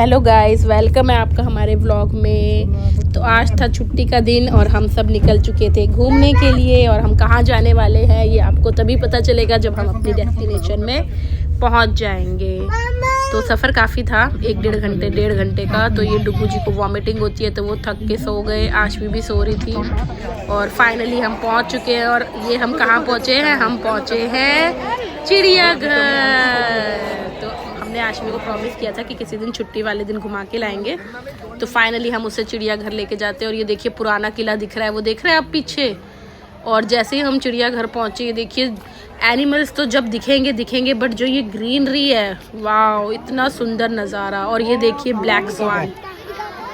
Hello guys, welcome है आपका हमारे व्लॉग में। तो आज था छुट्टी का दिन और हम सब निकल चुके थे घूमने के लिए। और हम कहाँ जाने वाले हैं ये आपको तभी पता चलेगा जब हम अपनी डेस्टिनेशन में पहुँच जाएंगे। तो सफ़र काफ़ी था, 1-1.5 घंटे का। तो ये डुगू जी को वॉमिटिंग होती है तो वो थक के सो गए, आशवी भी सो रही थी। और फाइनली हम पहुँच चुके हैं। और ये हम कहाँ पहुँचे हैं? हम पहुँचे हैं चिड़ियाघर। तो हमने आशवी को प्रॉमिस किया था कि किसी दिन छुट्टी वाले दिन घुमा के लाएंगे। तो फाइनली हम उसे चिड़ियाघर लेके जाते हैं। और ये देखिए पुराना किला दिख रहा है, वो देख रहे हैं आप पीछे। और जैसे ही हम चिड़ियाघर पहुँचे, ये देखिए एनिमल्स तो जब दिखेंगे बट जो ये ग्रीनरी है, वाह इतना सुंदर नज़ारा। और ये देखिए ब्लैक स्वान,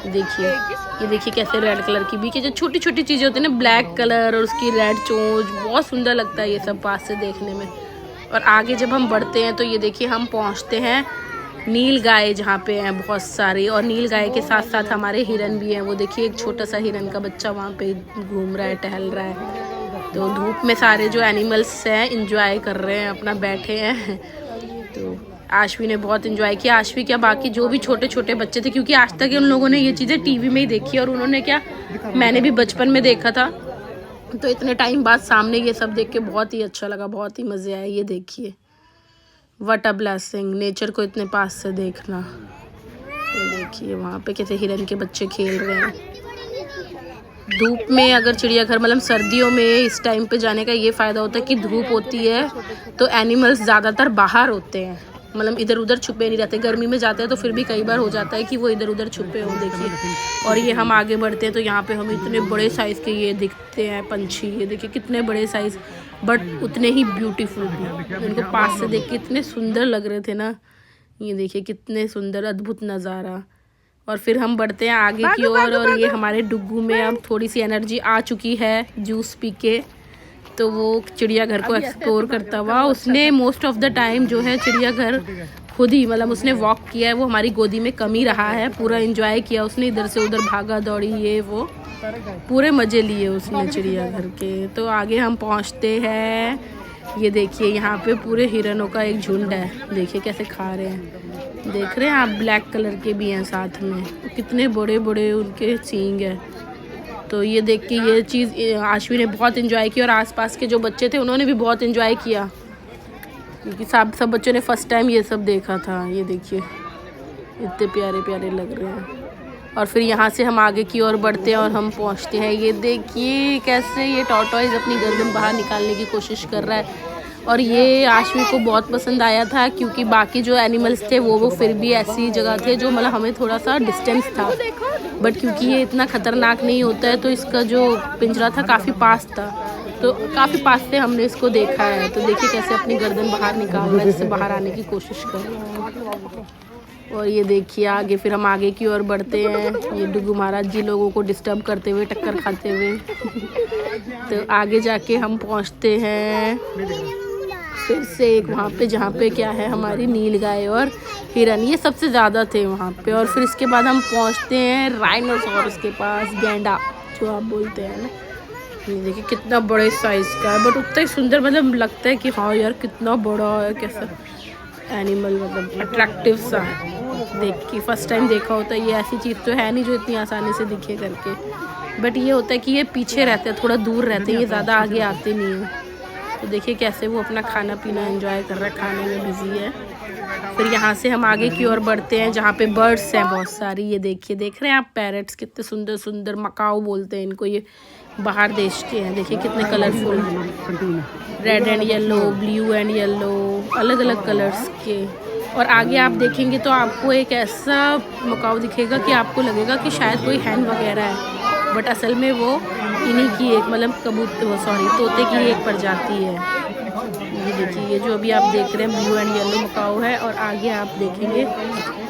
देखिए ये देखिए कैसे रेड कलर की भी, कि जो छोटी छोटी चीज़ें होती है ना, ब्लैक कलर और उसकी रेड चोंच, बहुत सुंदर लगता है ये सब पास से देखने में। और आगे जब हम बढ़ते हैं तो ये देखिए हम पहुंचते हैं नील गाय, जहाँ पे हैं बहुत सारी। और नील गाय के साथ साथ हमारे हिरन भी हैं। वो देखिए एक छोटा सा हिरन का बच्चा वहाँ पे घूम रहा है, टहल रहा है। तो धूप में सारे जो एनिमल्स हैं इंजॉय कर रहे हैं, अपना बैठे हैं। तो आशवी ने बहुत इंजॉय किया। आशवी क्या, बाकी जो भी छोटे छोटे बच्चे थे, क्योंकि आज तक उन लोगों ने ये चीज़ें टीवी में ही देखी। और उन्होंने क्या, मैंने भी बचपन में देखा था। तो इतने टाइम बाद सामने ये सब देख के बहुत ही अच्छा लगा, बहुत ही मज़े आए। ये देखिए व्हाट अ ब्लेसिंग, नेचर को इतने पास से देखना। ये देखिए वहाँ पे कैसे हिरन के बच्चे खेल रहे हैं धूप में। अगर चिड़ियाघर मतलब सर्दियों में इस टाइम पे जाने का ये फ़ायदा होता है कि धूप होती है तो एनिमल्स ज़्यादातर बाहर होते हैं, मतलब इधर उधर छुपे नहीं रहते। गर्मी में जाते हैं तो फिर भी कई बार हो जाता है कि वो इधर उधर छुपे हो, देखिए। और ये हम आगे बढ़ते हैं तो यहाँ पे हमें इतने बड़े साइज़ के ये दिखते हैं पंछी। ये देखिए कितने बड़े साइज़, बट उतने ही ब्यूटीफुल भी। इनको पास से देख के इतने सुंदर लग रहे थे ना। ये देखिए कितने सुंदर, अद्भुत नज़ारा। और फिर हम बढ़ते हैं आगे की ओर। और ये हमारे डुग्गू में अब थोड़ी सी एनर्जी आ चुकी है जूस पी के। तो वो चिड़ियाघर को एक्सप्लोर करता हुआ, उसने मोस्ट ऑफ द टाइम जो है चिड़ियाघर खुद ही, मतलब उसने वॉक किया है, वो हमारी गोदी में कम ही रहा है। पूरा एंजॉय किया उसने, इधर से उधर भागा दौड़ी, ये वो पूरे मज़े लिए उसने चिड़ियाघर के। तो आगे हम पहुंचते हैं। ये देखिए यहाँ पे पूरे हिरनों का एक झुंड है, देखिए कैसे खा रहे हैं। देख रहे हैं आप, ब्लैक कलर के भी हैं साथ में, कितने बड़े बड़े उनके सींग हैं। तो ये देख के ये चीज़ आशवी ने बहुत एंजॉय की। और आसपास के जो बच्चे थे उन्होंने भी बहुत एंजॉय किया, क्योंकि सब बच्चों ने फर्स्ट टाइम ये सब देखा था। ये देखिए इतने प्यारे प्यारे लग रहे हैं। और फिर यहाँ से हम आगे की ओर बढ़ते हैं और हम पहुँचते हैं। ये देखिए कैसे ये टॉर्टॉइज अपनी गर्दन बाहर निकालने की कोशिश कर रहा है। और ये आशवी को बहुत पसंद आया था, क्योंकि बाकी जो एनिमल्स थे वो फिर भी ऐसी जगह थे जो मतलब हमें थोड़ा सा डिस्टेंस था। बट क्योंकि ये इतना ख़तरनाक नहीं होता है तो इसका जो पिंजरा था काफ़ी पास था, तो काफ़ी पास से हमने इसको देखा है। तो देखिए कैसे अपनी गर्दन बाहर निकाल रहा है, इससे बाहर आने की कोशिश कर रहा है। और ये देखिए आगे, फिर हम आगे की ओर बढ़ते हैं। ये डुगू महाराज जी लोगों को डिस्टर्ब करते हुए, टक्कर खाते हुए। तो आगे जाके हम पहुंचते हैं फिर से एक वहाँ पे, जहाँ पे क्या है हमारी नील गाय और हिरन, ये सबसे ज़्यादा थे वहाँ पे। और फिर इसके बाद हम पहुँचते हैं राइनोसॉरस के पास, गैंडा जो आप बोलते हैं ना। ये देखिए कितना बड़े साइज़ का है, बट उतना ही सुंदर, मतलब लगता है कि हाँ यार कितना बड़ा है, कैसा एनिमल, मतलब अट्रैक्टिव सा देख के। फर्स्ट टाइम देखा होता है, ये ऐसी चीज़ तो है नहीं जो इतनी आसानी से दिखे करके। बट ये होता है कि ये पीछे रहते हैं, थोड़ा दूर रहते हैं, ये ज़्यादा आगे आते नहीं हैं। तो देखिए कैसे वो अपना खाना पीना एंजॉय कर रहा है, खाने में बिजी है। फिर यहाँ से हम आगे की ओर बढ़ते हैं जहाँ पे बर्ड्स हैं बहुत सारी। ये देखिए, देख रहे हैं आप पैरट्स, कितने सुंदर सुंदर, मकाऊ बोलते हैं इनको, ये बाहर देश के हैं। देखिए कितने colourful, red and yellow, blue and yellow, अलग अलग कलर्स के। और आगे आप देखेंगे तो आपको एक ऐसा मकाऊ दिखेगा कि आपको लगेगा कि शायद कोई हैन वगैरह है, बट असल में वो इन्हीं की एक, मतलब तोते की एक प्रजाति है। ये देखिए, ये जो अभी आप देख रहे हैं ब्लू एंड येलो मकाऊ है। और आगे आप देखेंगे,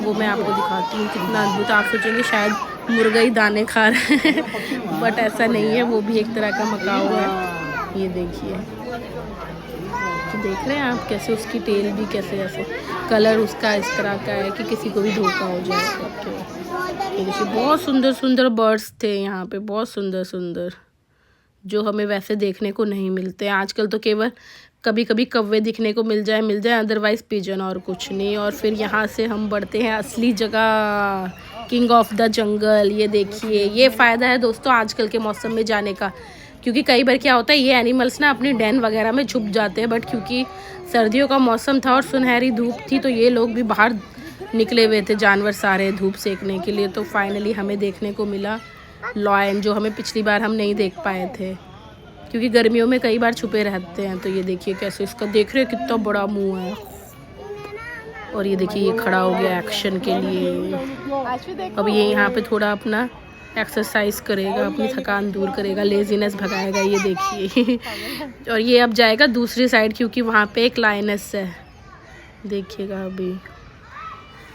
वो मैं आपको दिखाती हूँ कितना अद्भुत। आप सोचेंगे शायद मुर्गा ही दाने खा रहे हैं, बट ऐसा नहीं है, वो भी एक तरह का मकाऊ है। ये देखिए, तो देख रहे हैं आप कैसे उसकी टेल भी कैसे ऐसे, कलर उसका इस तरह का है कि किसी को भी धोखा हो जाए। ये देखिए बहुत सुंदर सुंदर बर्ड्स थे यहाँ पे, बहुत सुंदर सुंदर, जो हमें वैसे देखने को नहीं मिलते हैं आजकल। तो केवल कभी कभी कौवे दिखने को मिल जाए, अदरवाइज़ पिजन और कुछ नहीं। और फिर यहाँ से हम बढ़ते हैं असली जगह, किंग ऑफ द जंगल। ये देखिए, ये फ़ायदा है दोस्तों आजकल के मौसम में जाने का, क्योंकि कई बार क्या होता है ये एनिमल्स ना अपनी डेन वगैरह में छुप जाते हैं, बट क्योंकि सर्दियों का मौसम था और सुनहरी धूप थी तो ये लोग भी बाहर निकले हुए थे, जानवर सारे धूप सेकने के लिए। तो फाइनली हमें देखने को मिला लॉयन, जो हमें पिछली बार हम नहीं देख पाए थे क्योंकि गर्मियों में कई बार छुपे रहते हैं। तो ये देखिए कैसे इसका, देख रहे हो कितना बड़ा मुंह है। और ये देखिए ये खड़ा हो गया एक्शन के लिए। अब ये यहाँ पे थोड़ा अपना एक्सरसाइज करेगा, अपनी थकान दूर करेगा, लेजीनेस भगाएगा, ये देखिए। और ये अब जाएगा दूसरी साइड क्योंकि वहाँ पे एक लायनेस है, देखिएगा अभी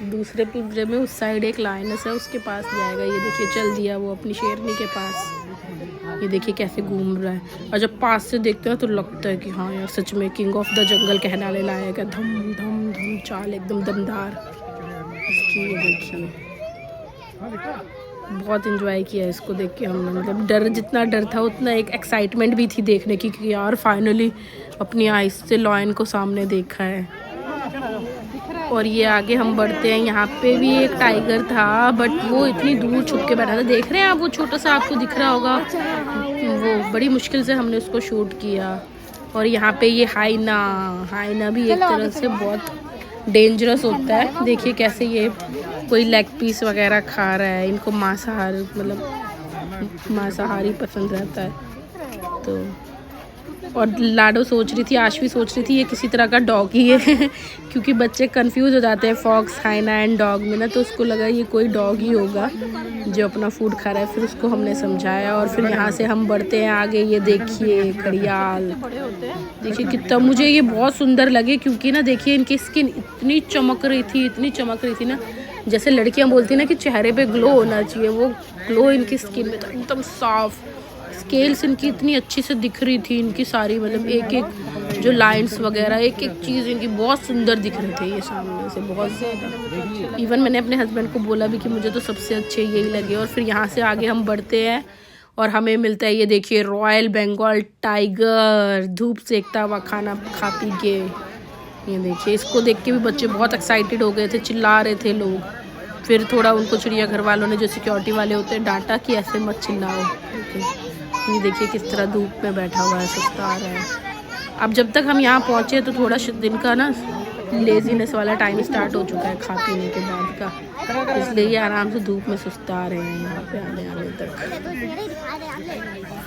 दूसरे पिंजरे में उस साइड एक लायनेस है, उसके पास जाएगा। ये देखिए चल दिया वो अपनी शेरनी के पास। ये देखिए कैसे घूम रहा है, और जब पास से देखते हैं तो लगता है कि हाँ यार सच में किंग ऑफ द जंगल कहने लायक है। धम धम धम चाल एकदम दमदार इसकी। ये देखिए बहुत एंजॉय किया इसको देख के हमने, मतलब डर जितना डर था उतना एक एक्साइटमेंट भी थी देखने की कि यार फाइनली अपनी आइज से लॉयन को सामने देखा है। और ये आगे हम बढ़ते हैं, यहाँ पे भी एक टाइगर था बट वो इतनी दूर छुप के बैठा था, देख रहे हैं आप वो छोटा सा, आपको दिख रहा होगा वो, बड़ी मुश्किल से हमने उसको शूट किया। और यहाँ पे ये हाइना भी एक तरह से बहुत डेंजरस होता है। देखिए कैसे ये कोई लेग पीस वगैरह खा रहा है, इनको मांसाहार मतलब मांसाहारी पसंद रहता है। तो और लाडो सोच रही थी, आशवी सोच रही थी ये किसी तरह का डॉग ही है क्योंकि बच्चे कंफ्यूज हो जाते हैं फॉक्स, हाइना एंड डॉग में ना, तो उसको लगा ये कोई डॉग ही होगा जो अपना फूड खा रहा है। फिर उसको हमने समझाया और फिर यहाँ से हम बढ़ते हैं आगे। ये देखिए घड़ियाल, देखिए कितना, मुझे ये बहुत सुंदर लगे क्योंकि ना देखिए इनकी स्किन इतनी चमक रही थी ना, जैसे लड़कियाँ बोलती ना कि चेहरे पे ग्लो होना चाहिए, वो ग्लो इनकी स्किन में था, एकदम साफ। स्केल्स इनकी इतनी अच्छी से दिख रही थी, इनकी सारी मतलब एक एक जो लाइंस वगैरह, एक एक चीज़ इनकी बहुत सुंदर दिख रहे थे ये सामने से, बहुत ज़्यादा। इवन मैंने अपने हस्बैंड को बोला भी कि मुझे तो सबसे अच्छे यही लगे। और फिर यहाँ से आगे हम बढ़ते हैं और हमें मिलता है ये देखिए रॉयल बंगाल टाइगर, धूप सेकता हुआ खाना खा पी के। ये देखिए इसको देख के भी बच्चे बहुत एक्साइटेड हो गए थे, चिल्ला रहे थे लोग। फिर थोड़ा उनको चिड़ियाघर वालों ने, जो सिक्योरिटी वाले होते हैं, डांटा कि ऐसे मत चिल्लाओ। ये देखिए किस तरह धूप में बैठा हुआ है, सुस्ता आ रहा है। अब जब तक हम यहाँ पहुँचे तो थोड़ा दिन का ना लेजीनेस वाला टाइम स्टार्ट हो चुका है खा पीने के बाद का, इसलिए ये आराम से धूप में सुस्ता रहे हैं यहाँ पे आने तक।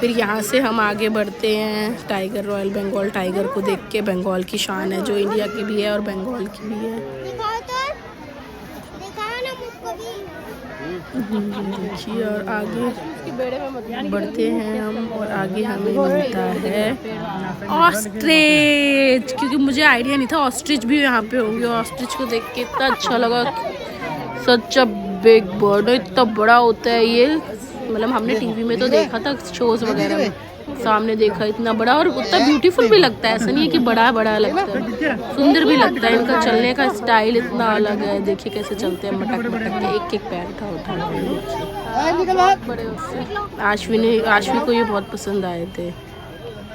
फिर यहाँ से हम आगे बढ़ते हैं टाइगर, रॉयल बंगाल टाइगर को देख के। बंगाल की शान है, जो इंडिया की भी है और बंगाल की भी है। देखिए और आगे बढ़ते हैं हम और आगे हमें मिलता है ऑस्ट्रिच, क्योंकि मुझे आइडिया नहीं था ऑस्ट्रिच भी यहाँ पे होंगे। ऑस्ट्रिच को देख के इतना अच्छा लगा, सच अ बिग बर्ड, इतना बड़ा होता है ये, मतलब हमने टीवी में तो देखा था शोज वगैरह में, सामने देखा इतना बड़ा और उतना ब्यूटीफुल भी लगता है। ऐसा नहीं है कि बड़ा बड़ा लगता है, सुंदर भी लगता है। इनका चलने का स्टाइल इतना अलग है, देखिए कैसे चलते हैं मटक मटक के, एक एक पैर उठा बड़े उससे। आशवी को ये बहुत पसंद आए थे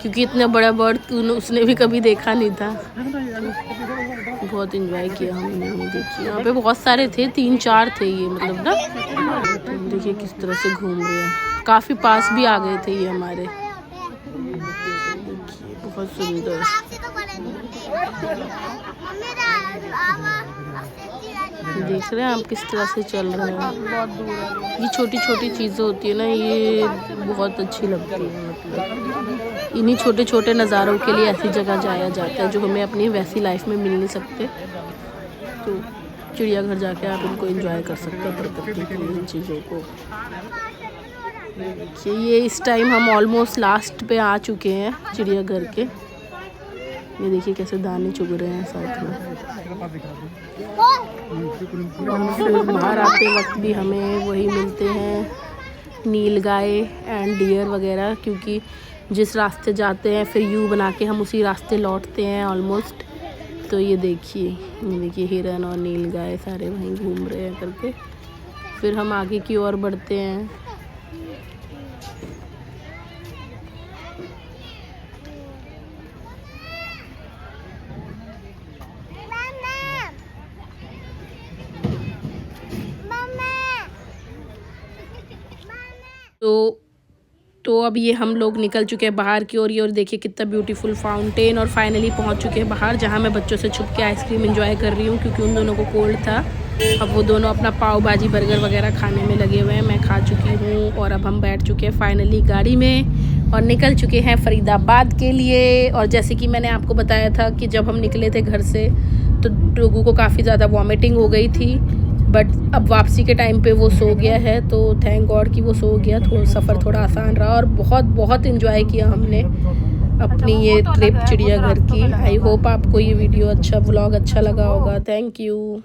क्योंकि इतना बड़ा बर्ड उसने भी कभी देखा नहीं था। बहुत इंजॉय किया हमने। देखिए यहाँ पे बहुत सारे थे, 3-4 थे ये, मतलब ना देखिए किस तरह से घूम रहे हैं, काफ़ी पास भी आ गए थे ये हमारे। बहुत सुंदर, देख रहे हैं आप किस तरह से चल रहे हैं। ये छोटी छोटी चीज़ें होती है ना, ये बहुत अच्छी लगती है। मतलब इन्हीं छोटे छोटे नज़ारों के लिए ऐसी जगह जाया जाता है जो हमें अपनी वैसी लाइफ में मिल नहीं सकते। तो चिड़ियाघर जाके आप इनको एंजॉय कर सकते हैं, प्रकृति की इन चीज़ों को। देखिए ये इस टाइम हम ऑलमोस्ट लास्ट पे आ चुके हैं चिड़ियाघर के। ये देखिए कैसे दाने चुग रहे हैं साथ में। फिर बाहर आते वक्त भी हमें वही मिलते हैं, नीलगाय एंड डियर वगैरह, क्योंकि जिस रास्ते जाते हैं फिर यू बना के हम उसी रास्ते लौटते हैं ऑलमोस्ट। तो ये देखिए हिरन और नीलगाय सारे वहीं घूम रहे हैं करके। फिर हम आगे की ओर बढ़ते हैं। तो अब ये हम लोग निकल चुके हैं बाहर की ओर। ये और देखिए कितना ब्यूटीफुल फाउंटेन, और फाइनली पहुंच चुके हैं बाहर, जहां मैं बच्चों से छुप के आइसक्रीम एंजॉय कर रही हूँ क्योंकि उन दोनों को कोल्ड था। अब वो दोनों अपना पाव भाजी बर्गर वगैरह खाने में लगे हुए हैं। मैं खा चुकी हूँ और अब हम बैठ चुके हैं फाइनली गाड़ी में और निकल चुके हैं फरीदाबाद के लिए। और जैसे कि मैंने आपको बताया था कि जब हम निकले थे घर से तो डोगू को काफ़ी ज़्यादा वॉमिटिंग हो गई थी, बट अब वापसी के टाइम पे वो सो गया है, तो थैंक गॉड कि वो सो गया। सफ़र थोड़ा आसान रहा और बहुत बहुत इन्जॉय किया हमने अपनी ये ट्रिप चिड़ियाघर की। आई होप आपको ये वीडियो व्लॉग अच्छा लगा होगा। Thank you.